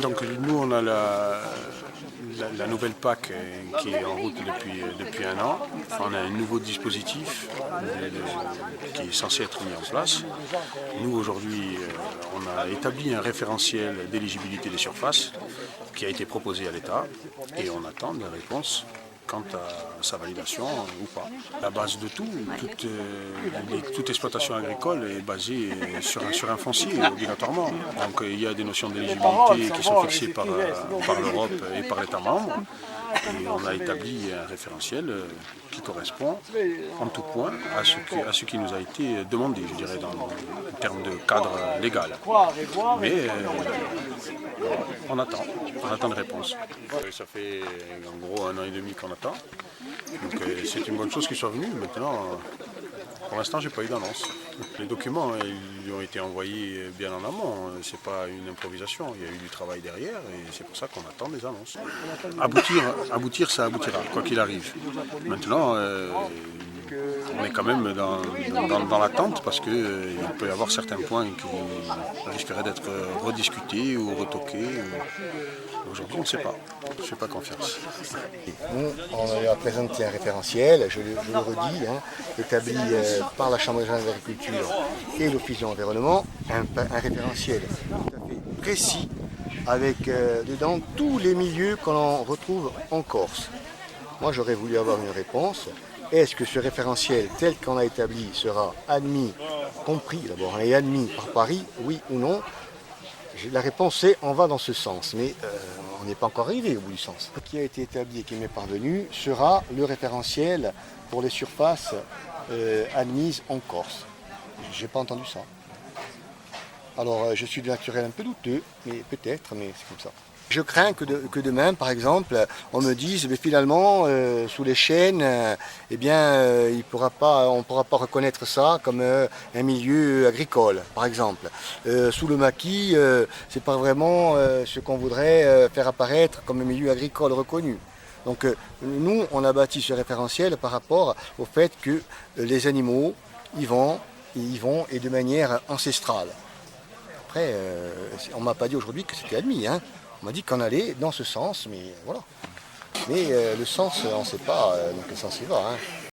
Donc nous on a la nouvelle PAC qui est en route depuis un an. On a un nouveau dispositif qui est censé être mis en place. Nous aujourd'hui on a établi un référentiel d'éligibilité des surfaces qui a été proposé à l'État et on attend des réponses quant à sa validation ou pas. La base de tout, toute exploitation agricole est basée sur un foncier obligatoirement. Donc il y a des notions d'éligibilité qui sont fixées par l'Europe et par l'État membre. Et on a établi un référentiel qui correspond en tout point à ce qui nous a été demandé, je dirais, en termes de cadre légal. Mais on attend de réponse. Ça fait en gros 1 an et demi qu'on attend. Donc c'est une bonne chose qu'ils soient venus. Maintenant, pour l'instant, j'ai pas eu d'annonce. Les documents, ils ont été envoyés bien en amont. C'est pas une improvisation. Il y a eu du travail derrière et c'est pour ça qu'on attend des annonces. Aboutir, ça aboutira, quoi qu'il arrive. Maintenant, on est quand même dans l'attente parce qu'il peut y avoir certains points qui risqueraient d'être rediscutés ou retoqués. Aujourd'hui, on ne sait pas. Je ne fais pas confiance. Nous, on a présenté un référentiel, je le redis, établi par la Chambre régionale d'agriculture et l'Office de l'environnement, un référentiel tout à fait précis avec dedans tous les milieux que l'on retrouve en Corse. Moi, j'aurais voulu avoir une réponse. Est-ce que ce référentiel tel qu'on a établi sera admis, compris d'abord, et admis par Paris, oui ou non? La réponse est on va dans ce sens, mais on n'est pas encore arrivé au bout du sens. Ce qui a été établi et qui m'est parvenu sera le référentiel pour les surfaces admises en Corse. Je n'ai pas entendu ça. Alors je suis de naturel un peu douteux, mais peut-être, mais c'est comme ça. Je crains que demain, par exemple, on me dise, mais finalement, sous les chênes, on ne pourra pas reconnaître ça comme un milieu agricole, par exemple. Sous le maquis, c'est pas vraiment ce qu'on voudrait faire apparaître comme un milieu agricole reconnu. Donc nous, on a bâti ce référentiel par rapport au fait que les animaux y vont et de manière ancestrale. Après, on ne m'a pas dit aujourd'hui que c'était admis, hein. On m'a dit qu'on allait dans ce sens, mais voilà. Mais le sens, on ne sait pas dans quel sens il va.